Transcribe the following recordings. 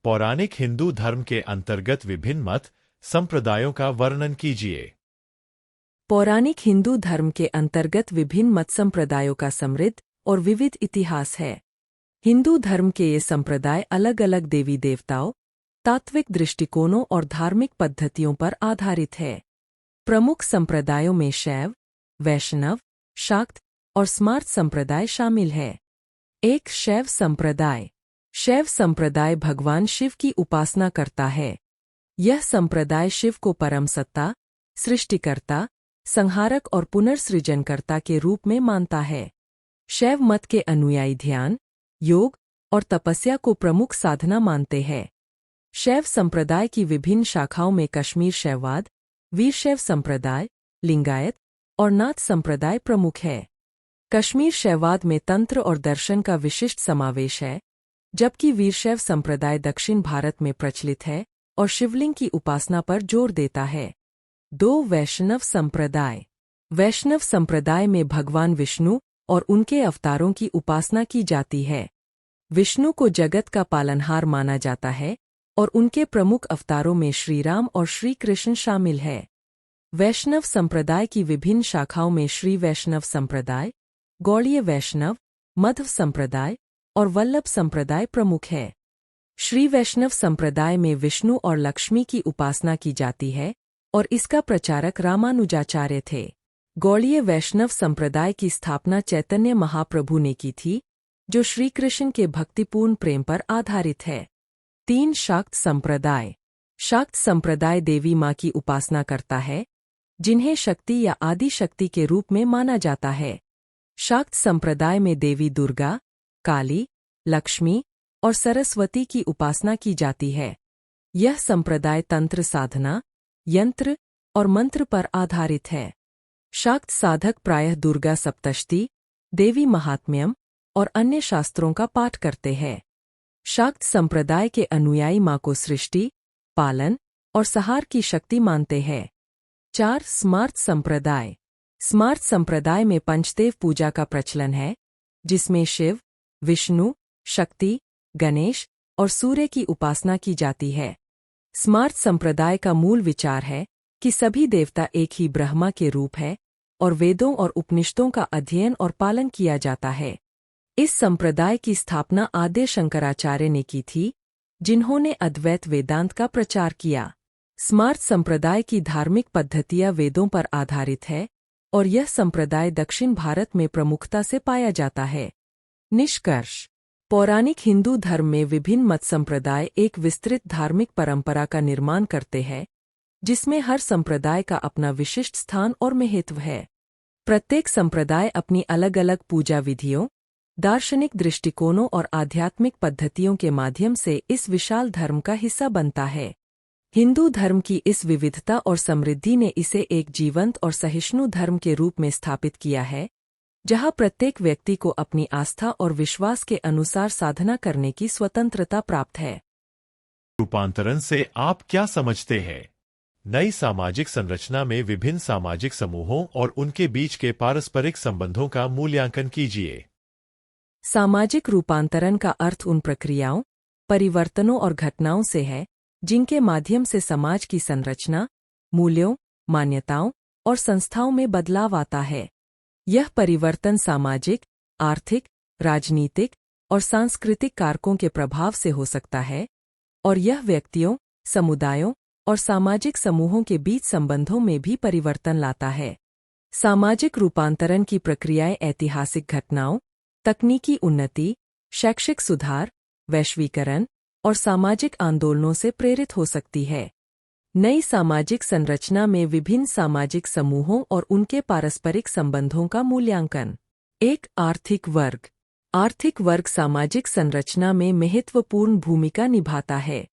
पौराणिक हिंदू धर्म के अंतर्गत विभिन्न मत संप्रदायों का वर्णन कीजिए। पौराणिक हिंदू धर्म के अंतर्गत विभिन्न मत संप्रदायों का समृद्ध और विविध इतिहास है। हिंदू धर्म के ये संप्रदाय अलग अलग देवी देवताओं, तात्विक दृष्टिकोणों और धार्मिक पद्धतियों पर आधारित है। प्रमुख संप्रदायों में शैव, वैष्णव, शाक्त और स्मार्त संप्रदाय शामिल है। एक शैव संप्रदाय। शैव संप्रदाय भगवान शिव की उपासना करता है। यह संप्रदाय शिव को परम सत्ता, सृष्टिकर्ता, संहारक और पुनर्सृजनकर्ता के रूप में मानता है। शैव मत के अनुयायी ध्यान, योग और तपस्या को प्रमुख साधना मानते हैं। शैव संप्रदाय की विभिन्न शाखाओं में कश्मीर शैववाद, वीरशैव संप्रदाय, लिंगायत और नाथ संप्रदाय प्रमुख है। कश्मीर शैववाद में तंत्र और दर्शन का विशिष्ट समावेश है, जबकि वीरशैव संप्रदाय दक्षिण भारत में प्रचलित है और शिवलिंग की उपासना पर जोर देता है। 2. वैष्णव संप्रदाय। वैष्णव संप्रदाय में भगवान विष्णु और उनके अवतारों की उपासना की जाती है। विष्णु को जगत का पालनहार माना जाता है और उनके प्रमुख अवतारों में श्रीराम और श्री कृष्ण शामिल है। वैष्णव संप्रदाय की विभिन्न शाखाओं में श्री वैष्णव संप्रदाय, गौड़ीय वैष्णव, मध्व संप्रदाय और वल्लभ संप्रदाय प्रमुख है। श्री वैष्णव संप्रदाय में विष्णु और लक्ष्मी की उपासना की जाती है और इसका प्रचारक रामानुजाचार्य थे। गौड़ीय वैष्णव संप्रदाय की स्थापना चैतन्य महाप्रभु ने की थी, जो श्रीकृष्ण के भक्तिपूर्ण प्रेम पर आधारित है। 3. शाक्त संप्रदाय। शाक्त संप्रदाय देवी माँ की उपासना करता है, जिन्हें शक्ति या आदि शक्ति के रूप में माना जाता है। शाक्त संप्रदाय में देवी दुर्गा, काली, लक्ष्मी और सरस्वती की उपासना की जाती है। यह संप्रदाय तंत्र साधना, यंत्र और मंत्र पर आधारित है। शाक्त साधक प्रायः दुर्गा सप्तशती, देवी महात्म्यम और अन्य शास्त्रों का पाठ करते हैं। शाक्त संप्रदाय के अनुयायी माँ को सृष्टि, पालन और संहार की शक्ति मानते हैं। 4. स्मार्त संप्रदाय। स्मार्त संप्रदाय में पंचदेव पूजा का प्रचलन है, जिसमें शिव, विष्णु, शक्ति, गणेश और सूर्य की उपासना की जाती है। स्मार्त संप्रदाय का मूल विचार है कि सभी देवता एक ही ब्रह्मा के रूप है और वेदों और उपनिषदों का अध्ययन और पालन किया जाता है। इस संप्रदाय की स्थापना आद्य शंकराचार्य ने की थी, जिन्होंने अद्वैत वेदांत का प्रचार किया। स्मार्त संप्रदाय की धार्मिक पद्धतियाँ वेदों पर आधारित है और यह संप्रदाय दक्षिण भारत में प्रमुखता से पाया जाता है। निष्कर्ष। पौराणिक हिंदू धर्म में विभिन्न मत संप्रदाय एक विस्तृत धार्मिक परंपरा का निर्माण करते हैं, जिसमें हर संप्रदाय का अपना विशिष्ट स्थान और महत्व है। प्रत्येक संप्रदाय अपनी अलग अलग पूजा विधियों, दार्शनिक दृष्टिकोणों और आध्यात्मिक पद्धतियों के माध्यम से इस विशाल धर्म का हिस्सा बनता है। हिंदू धर्म की इस विविधता और समृद्धि ने इसे एक जीवंत और सहिष्णु धर्म के रूप में स्थापित किया है, जहां प्रत्येक व्यक्ति को अपनी आस्था और विश्वास के अनुसार साधना करने की स्वतंत्रता प्राप्त है। रूपांतरण से आप क्या समझते हैं? नई सामाजिक संरचना में विभिन्न सामाजिक समूहों और उनके बीच के पारस्परिक संबंधों का मूल्यांकन कीजिए। सामाजिक रूपांतरण का अर्थ उन प्रक्रियाओं, परिवर्तनों और घटनाओं से है जिनके माध्यम से समाज की संरचना, मूल्यों, मान्यताओं और संस्थाओं में बदलाव आता है। यह परिवर्तन सामाजिक, आर्थिक, राजनीतिक और सांस्कृतिक कारकों के प्रभाव से हो सकता है, और यह व्यक्तियों, समुदायों और सामाजिक समूहों के बीच संबंधों में भी परिवर्तन लाता है। सामाजिक रूपांतरण की प्रक्रियाएं ऐतिहासिक घटनाओं, तकनीकी उन्नति, शैक्षिक सुधार, वैश्वीकरण और सामाजिक आंदोलनों से प्रेरित हो सकती है। नई सामाजिक संरचना में विभिन्न सामाजिक समूहों और उनके पारस्परिक संबंधों का मूल्यांकन। 1. आर्थिक वर्ग। आर्थिक वर्ग सामाजिक संरचना में महत्वपूर्ण भूमिका निभाता है।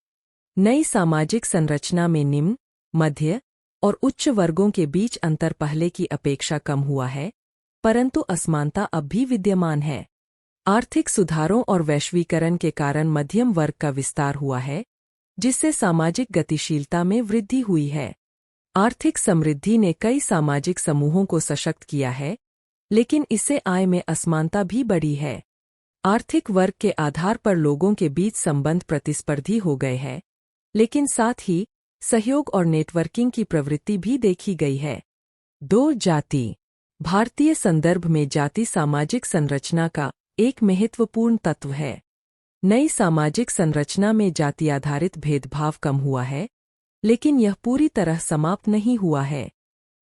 नई सामाजिक संरचना में निम्न, मध्य और उच्च वर्गों के बीच अंतर पहले की अपेक्षा कम हुआ है, परंतु असमानता अब भी विद्यमान है। आर्थिक सुधारों और वैश्वीकरण के कारण मध्यम वर्ग का विस्तार हुआ है, जिससे सामाजिक गतिशीलता में वृद्धि हुई है। आर्थिक समृद्धि ने कई सामाजिक समूहों को सशक्त किया है, लेकिन इससे आय में असमानता भी बढ़ी है। आर्थिक वर्ग के आधार पर लोगों के बीच संबंध प्रतिस्पर्धी हो गए हैं, लेकिन साथ ही सहयोग और नेटवर्किंग की प्रवृत्ति भी देखी गई है। 2. जाति। भारतीय संदर्भ में जाति सामाजिक संरचना का एक महत्वपूर्ण तत्व है। नई सामाजिक संरचना में जाति आधारित भेदभाव कम हुआ है, लेकिन यह पूरी तरह समाप्त नहीं हुआ है।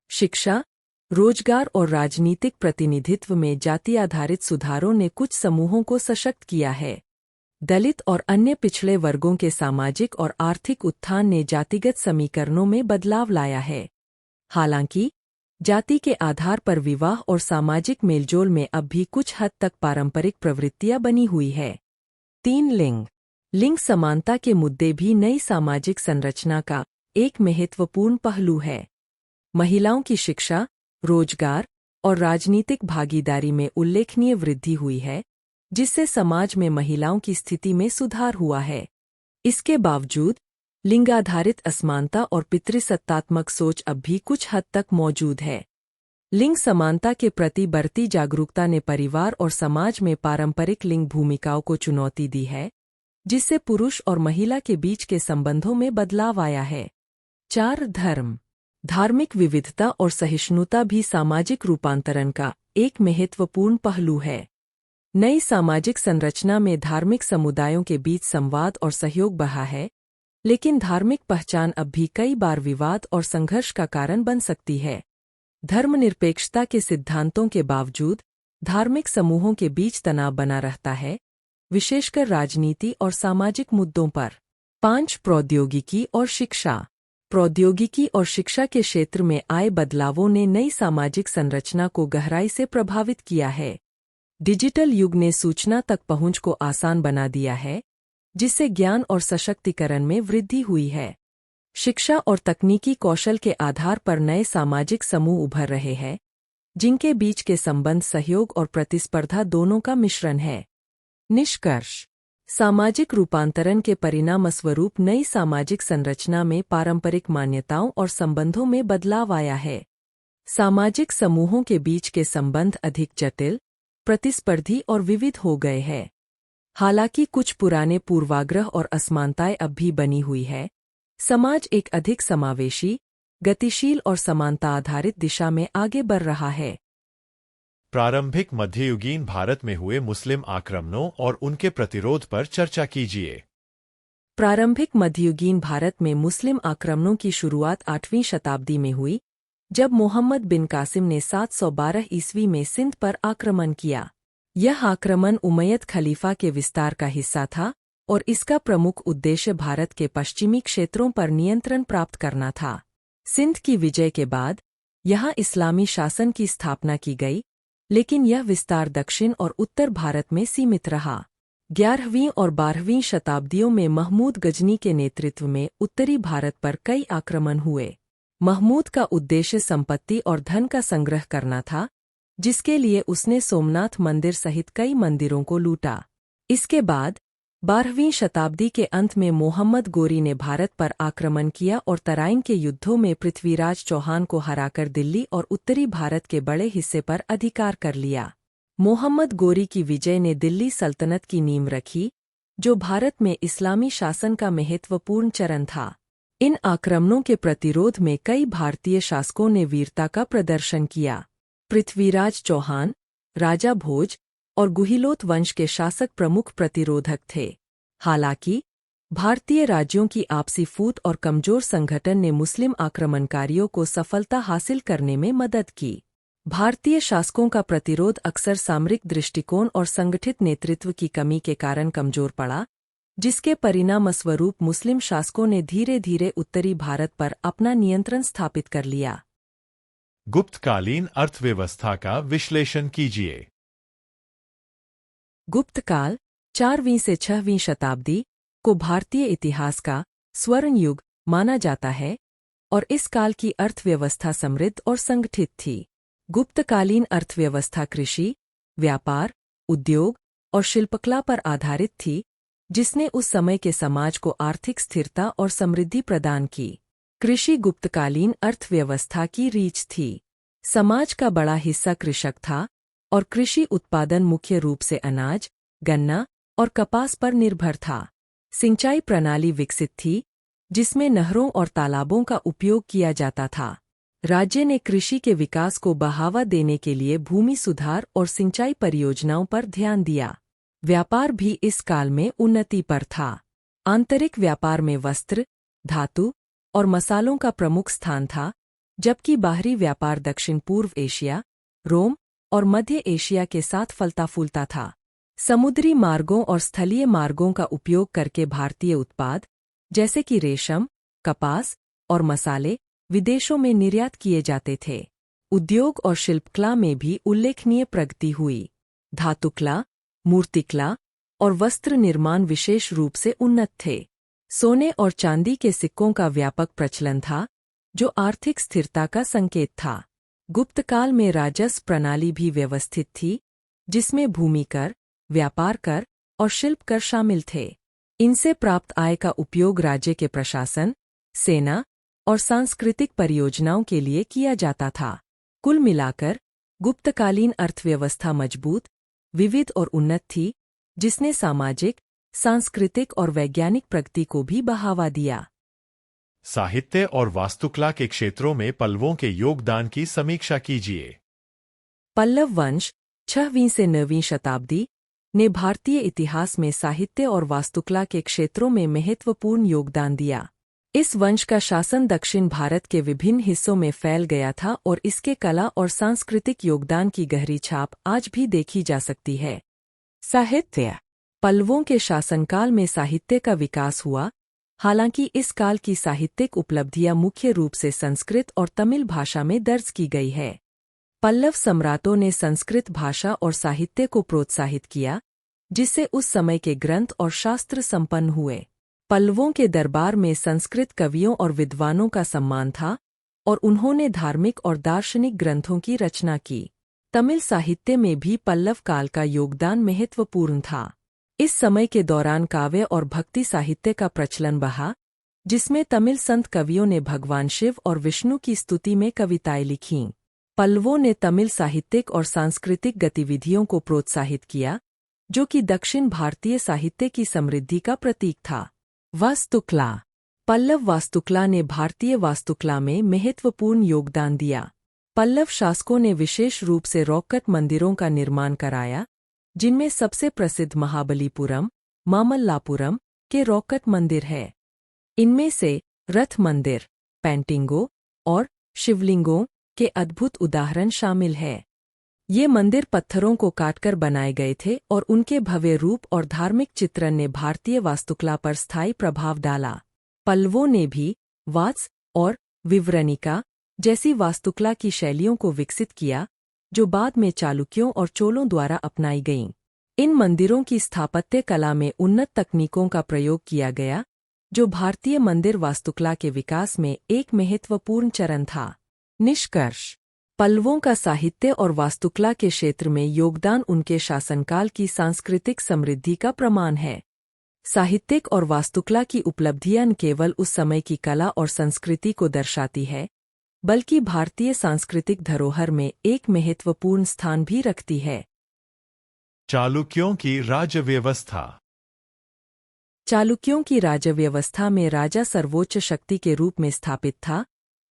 शिक्षा, रोजगार और राजनीतिक प्रतिनिधित्व में जाति आधारित सुधारों ने कुछ समूहों को सशक्त किया है। दलित और अन्य पिछड़े वर्गों के सामाजिक और आर्थिक उत्थान ने जातिगत समीकरणों में बदलाव लाया है। हालांकि जाति के आधार पर विवाह और सामाजिक मेलजोल में अब भी कुछ हद तक पारंपरिक प्रवृत्तियां बनी हुई है। 3. लिंग समानता के मुद्दे भी नई सामाजिक संरचना का एक महत्वपूर्ण पहलू है। महिलाओं की शिक्षा, रोजगार और राजनीतिक भागीदारी में उल्लेखनीय वृद्धि हुई है, जिससे समाज में महिलाओं की स्थिति में सुधार हुआ है। इसके बावजूद लिंगाधारित असमानता और पितृसत्तात्मक सोच अब भी कुछ हद तक मौजूद है। लिंग समानता के प्रति बढ़ती जागरूकता ने परिवार और समाज में पारंपरिक लिंग भूमिकाओं को चुनौती दी है, जिससे पुरुष और महिला के बीच के संबंधों में बदलाव आया है। 4. धर्म। धार्मिक विविधता और सहिष्णुता भी सामाजिक रूपांतरण का एक महत्वपूर्ण पहलू है। नई सामाजिक संरचना में धार्मिक समुदायों के बीच संवाद और सहयोग बढ़ा है, लेकिन धार्मिक पहचान अब भी कई बार विवाद और संघर्ष का कारण बन सकती है। धर्मनिरपेक्षता के सिद्धांतों के बावजूद धार्मिक समूहों के बीच तनाव बना रहता है, विशेषकर राजनीति और सामाजिक मुद्दों पर। 5. प्रौद्योगिकी और शिक्षा। प्रौद्योगिकी और शिक्षा के क्षेत्र में आए बदलावों ने नई सामाजिक संरचना को गहराई से प्रभावित किया है। डिजिटल युग ने सूचना तक पहुंच को आसान बना दिया है, जिससे ज्ञान और सशक्तिकरण में वृद्धि हुई है। शिक्षा और तकनीकी कौशल के आधार पर नए सामाजिक समूह उभर रहे हैं, जिनके बीच के संबंध सहयोग और प्रतिस्पर्धा दोनों का मिश्रण है। निष्कर्ष। सामाजिक रूपांतरण के परिणामस्वरूप नई सामाजिक संरचना में पारंपरिक मान्यताओं और संबंधों में बदलाव आया है। सामाजिक समूहों के बीच के संबंध अधिक जटिल, प्रतिस्पर्धी और विविध हो गए हैं। हालांकि कुछ पुराने पूर्वाग्रह और असमानताएं अब भी बनी हुई है, समाज एक अधिक समावेशी, गतिशील और समानता आधारित दिशा में आगे बढ़ रहा है। प्रारंभिक मध्ययुगीन भारत में हुए मुस्लिम आक्रमणों और उनके प्रतिरोध पर चर्चा कीजिए। प्रारंभिक मध्ययुगीन भारत में मुस्लिम आक्रमणों की शुरुआत 8वीं शताब्दी में हुई, जब मोहम्मद बिन कासिम ने 712 ईस्वी में सिंध पर आक्रमण किया। यह आक्रमण उमैयद खलीफा के विस्तार का हिस्सा था और इसका प्रमुख उद्देश्य भारत के पश्चिमी क्षेत्रों पर नियंत्रण प्राप्त करना था। सिंध की विजय के बाद यहाँ इस्लामी शासन की स्थापना की गई, लेकिन यह विस्तार दक्षिण और उत्तर भारत में सीमित रहा। 11वीं और 12वीं शताब्दियों में महमूद गजनी के नेतृत्व में उत्तरी भारत पर कई आक्रमण हुए। महमूद का उद्देश्य संपत्ति और धन का संग्रह करना था, जिसके लिए उसने सोमनाथ मंदिर सहित कई मंदिरों को लूटा। इसके बाद 12वीं शताब्दी के अंत में मोहम्मद गोरी ने भारत पर आक्रमण किया और तराइन के युद्धों में पृथ्वीराज चौहान को हराकर दिल्ली और उत्तरी भारत के बड़े हिस्से पर अधिकार कर लिया। मोहम्मद गोरी की विजय ने दिल्ली सल्तनत की नींव रखी, जो भारत में इस्लामी शासन का महत्वपूर्ण चरण था। इन आक्रमणों के प्रतिरोध में कई भारतीय शासकों ने वीरता का प्रदर्शन किया। पृथ्वीराज चौहान, राजा भोज और गुहिलोत वंश के शासक प्रमुख प्रतिरोधक थे। हालांकि भारतीय राज्यों की आपसी फूट और कमजोर संगठन ने मुस्लिम आक्रमणकारियों को सफलता हासिल करने में मदद की। भारतीय शासकों का प्रतिरोध अक्सर सामरिक दृष्टिकोण और संगठित नेतृत्व की कमी के कारण कमजोर पड़ा, जिसके परिणामस्वरूप मुस्लिम शासकों ने धीरे धीरे उत्तरी भारत पर अपना नियंत्रण स्थापित कर लिया। गुप्तकालीन अर्थव्यवस्था का विश्लेषण कीजिए। गुप्तकाल 4वीं से 6वीं शताब्दी को भारतीय इतिहास का स्वर्ण युग माना जाता है और इस काल की अर्थव्यवस्था समृद्ध और संगठित थी। गुप्तकालीन अर्थव्यवस्था कृषि, व्यापार, उद्योग और शिल्पकला पर आधारित थी, जिसने उस समय के समाज को आर्थिक स्थिरता और समृद्धि प्रदान की। कृषि गुप्तकालीन अर्थव्यवस्था की रीढ़ थी। समाज का बड़ा हिस्सा कृषक था और कृषि उत्पादन मुख्य रूप से अनाज, गन्ना और कपास पर निर्भर था। सिंचाई प्रणाली विकसित थी, जिसमें नहरों और तालाबों का उपयोग किया जाता था। राज्य ने कृषि के विकास को बढ़ावा देने के लिए भूमि सुधार और सिंचाई परियोजनाओं पर ध्यान दिया। व्यापार भी इस काल में उन्नति पर था। आंतरिक व्यापार में वस्त्र, धातु और मसालों का प्रमुख स्थान था, जबकि बाहरी व्यापार दक्षिण पूर्व एशिया, रोम और मध्य एशिया के साथ फलता फूलता था। समुद्री मार्गों और स्थलीय मार्गों का उपयोग करके भारतीय उत्पाद जैसे कि रेशम, कपास और मसाले विदेशों में निर्यात किए जाते थे। उद्योग और शिल्पकला में भी उल्लेखनीय प्रगति हुई। धातुकला, मूर्तिकला और वस्त्र निर्माण विशेष रूप से उन्नत थे। सोने और चांदी के सिक्कों का व्यापक प्रचलन था, जो आर्थिक स्थिरता का संकेत था। गुप्त काल में राजस्व प्रणाली भी व्यवस्थित थी, जिसमें भूमि कर, व्यापार कर और शिल्प कर शामिल थे। इनसे प्राप्त आय का उपयोग राज्य के प्रशासन, सेना और सांस्कृतिक परियोजनाओं के लिए किया जाता था। कुल मिलाकर गुप्तकालीन अर्थव्यवस्था मजबूत, विविध और उन्नत थी, जिसने सामाजिक, सांस्कृतिक और वैज्ञानिक प्रगति को भी बढ़ावा दिया। साहित्य और वास्तुकला के क्षेत्रों में पल्लवों के योगदान की समीक्षा कीजिए। पल्लव वंश 6वीं से 9वीं शताब्दी ने भारतीय इतिहास में साहित्य और वास्तुकला के क्षेत्रों में महत्वपूर्ण योगदान दिया। इस वंश का शासन दक्षिण भारत के विभिन्न हिस्सों में फैल गया था और इसके कला और सांस्कृतिक योगदान की गहरी छाप आज भी देखी जा सकती है। साहित्य। पल्लवों के शासनकाल में साहित्य का विकास हुआ, हालांकि इस काल की साहित्यिक उपलब्धियां मुख्य रूप से संस्कृत और तमिल भाषा में दर्ज की गई है। पल्लव सम्राटों ने संस्कृत भाषा और साहित्य को प्रोत्साहित किया, जिससे उस समय के ग्रंथ और शास्त्र संपन्न हुए। पल्लवों के दरबार में संस्कृत कवियों और विद्वानों का सम्मान था और उन्होंने धार्मिक और दार्शनिक ग्रंथों की रचना की। तमिल साहित्य में भी पल्लव काल का योगदान महत्वपूर्ण था। इस समय के दौरान काव्य और भक्ति साहित्य का प्रचलन बढ़ा, जिसमें तमिल संत कवियों ने भगवान शिव और विष्णु की स्तुति में कविताएं लिखीं। पल्लवों ने तमिल साहित्यिक और सांस्कृतिक गतिविधियों को प्रोत्साहित किया, जो कि दक्षिण भारतीय साहित्य की समृद्धि का प्रतीक था। वास्तुकला। पल्लव वास्तुकला ने भारतीय वास्तुकला में महत्वपूर्ण योगदान दिया। पल्लव शासकों ने विशेष रूप से रॉक-कट मंदिरों का निर्माण कराया, जिनमें सबसे प्रसिद्ध महाबलीपुरम, मामल्लापुरम के रॉक-कट मंदिर है। इनमें से रथ मंदिर, पेंटिंगों और शिवलिंगों के अद्भुत उदाहरण शामिल हैं। ये मंदिर पत्थरों को काटकर बनाए गए थे और उनके भव्य रूप और धार्मिक चित्रण ने भारतीय वास्तुकला पर स्थायी प्रभाव डाला। पल्लवों ने भी वात्स और विवरणिका जैसी वास्तुकला की शैलियों को विकसित किया, जो बाद में चालुक्यों और चोलों द्वारा अपनाई गईं। इन मंदिरों की स्थापत्य कला में उन्नत तकनीकों का प्रयोग किया गया, जो भारतीय मंदिर वास्तुकला के विकास में एक महत्वपूर्ण चरण था। निष्कर्ष। पल्लवों का साहित्य और वास्तुकला के क्षेत्र में योगदान उनके शासनकाल की सांस्कृतिक समृद्धि का प्रमाण है। साहित्यिक और वास्तुकला की उपलब्धियां न केवल उस समय की कला और संस्कृति को दर्शाती है, बल्कि भारतीय सांस्कृतिक धरोहर में एक महत्वपूर्ण स्थान भी रखती है। चालुक्यों की राज्य व्यवस्था। चालुक्यों की राज्य व्यवस्था में राजा सर्वोच्च शक्ति के रूप में स्थापित था,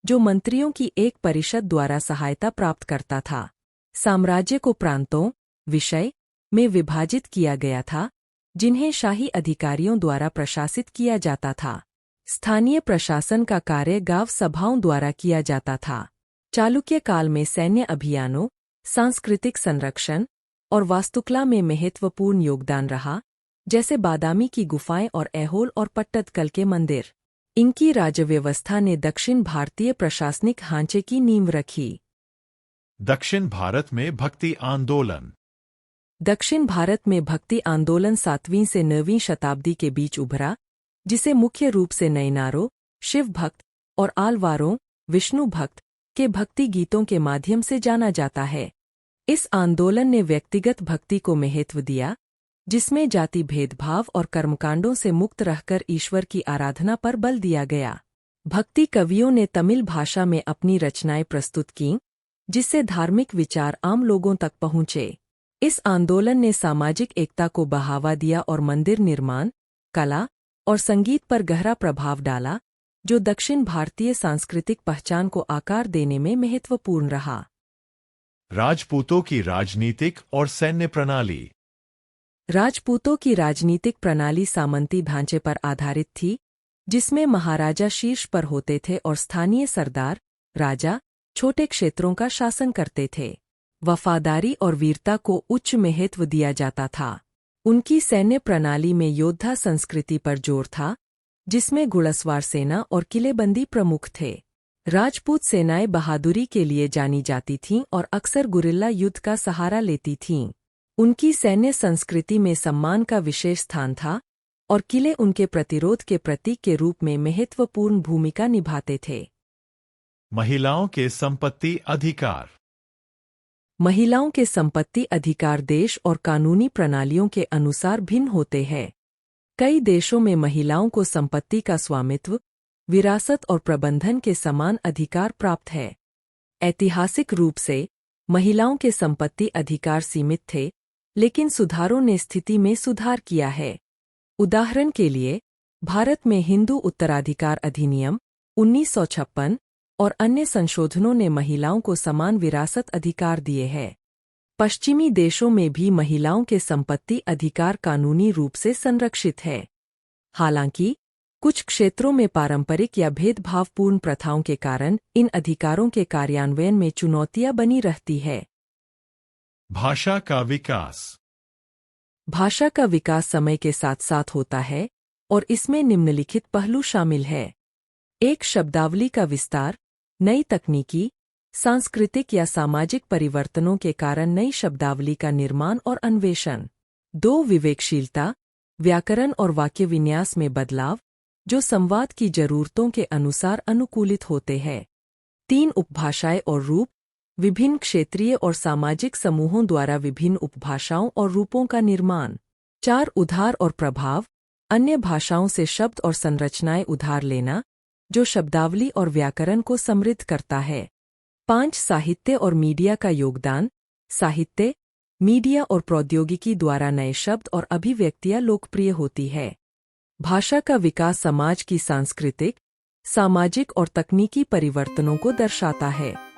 जो मंत्रियों की एक परिषद द्वारा सहायता प्राप्त करता था। साम्राज्य को प्रांतों, विषय में विभाजित किया गया था, जिन्हें शाही अधिकारियों द्वारा प्रशासित किया जाता था। स्थानीय प्रशासन का कार्य गांव सभाओं द्वारा किया जाता था। चालुक्य काल में सैन्य अभियानों, सांस्कृतिक संरक्षण और वास्तुकला में महत्वपूर्ण योगदान रहा, जैसे बादामी की गुफाएं और ऐहोल और पट्टदकल के मंदिर। इनकी राज्यव्यवस्था ने दक्षिण भारतीय प्रशासनिक ढांचे की नींव रखी। दक्षिण भारत में भक्ति आंदोलन। दक्षिण भारत में भक्ति आंदोलन 7वीं से 9वीं शताब्दी के बीच उभरा, जिसे मुख्य रूप से नयनारों, शिव भक्त और आलवारों, विष्णु भक्त के भक्ति गीतों के माध्यम से जाना जाता है। इस आंदोलन ने व्यक्तिगत भक्ति को महत्व दिया, जिसमें जाति भेदभाव और कर्मकांडों से मुक्त रहकर ईश्वर की आराधना पर बल दिया गया। भक्ति कवियों ने तमिल भाषा में अपनी रचनाएं प्रस्तुत कीं, जिससे धार्मिक विचार आम लोगों तक पहुँचे। इस आंदोलन ने सामाजिक एकता को बढ़ावा दिया और मंदिर निर्माण, कला और संगीत पर गहरा प्रभाव डाला, जो दक्षिण भारतीय सांस्कृतिक पहचान को आकार देने में महत्वपूर्ण रहा। राजपूतों की राजनीतिक और सैन्य प्रणाली। राजपूतों की राजनीतिक प्रणाली सामंती ढांचे पर आधारित थी, जिसमें महाराजा शीर्ष पर होते थे और स्थानीय सरदार, राजा, छोटे क्षेत्रों का शासन करते थे। वफादारी और वीरता को उच्च महत्व दिया जाता था। उनकी सैन्य प्रणाली में योद्धा संस्कृति पर जोर था, जिसमें घुड़सवार सेना और किलेबंदी प्रमुख थे। राजपूत सेनाएं बहादुरी के लिए जानी जाती थीं और अक्सर गुरिल्ला युद्ध का सहारा लेती थीं। उनकी सैन्य संस्कृति में सम्मान का विशेष स्थान था और किले उनके प्रतिरोध के प्रतीक के रूप में महत्वपूर्ण भूमिका निभाते थे। महिलाओं के संपत्ति अधिकार। महिलाओं के संपत्ति अधिकार देश और कानूनी प्रणालियों के अनुसार भिन्न होते हैं। कई देशों में महिलाओं को संपत्ति का स्वामित्व, विरासत और प्रबंधन के समान अधिकार प्राप्त है। ऐतिहासिक रूप से महिलाओं के संपत्ति अधिकार सीमित थे, लेकिन सुधारों ने स्थिति में सुधार किया है। उदाहरण के लिए, भारत में हिंदू उत्तराधिकार अधिनियम 1956 और अन्य संशोधनों ने महिलाओं को समान विरासत अधिकार दिए हैं। पश्चिमी देशों में भी महिलाओं के संपत्ति अधिकार कानूनी रूप से संरक्षित है। हालांकि, कुछ क्षेत्रों में पारंपरिक या भेदभावपूर्ण प्रथाओं के कारण इन अधिकारों के कार्यान्वयन में चुनौतियां बनी रहती है। भाषा का विकास। भाषा का विकास समय के साथ साथ होता है और इसमें निम्नलिखित पहलू शामिल है। एक, शब्दावली का विस्तार। नई तकनीकी, सांस्कृतिक या सामाजिक परिवर्तनों के कारण नई शब्दावली का निर्माण और अन्वेषण। 2, विवेकशीलता, व्याकरण और वाक्य विन्यास में बदलाव, जो संवाद की जरूरतों के अनुसार अनुकूलित होते हैं। 3, उपभाषाएं और रूप, विभिन्न क्षेत्रीय और सामाजिक समूहों द्वारा विभिन्न उपभाषाओं और रूपों का निर्माण। 4, उधार और प्रभाव, अन्य भाषाओं से शब्द और संरचनाएं उधार लेना, जो शब्दावली और व्याकरण को समृद्ध करता है। 5, साहित्य और मीडिया का योगदान, साहित्य, मीडिया और प्रौद्योगिकी द्वारा नए शब्द और अभिव्यक्तियां लोकप्रिय होती है। भाषा का विकास समाज की सांस्कृतिक, सामाजिक और तकनीकी परिवर्तनों को दर्शाता है।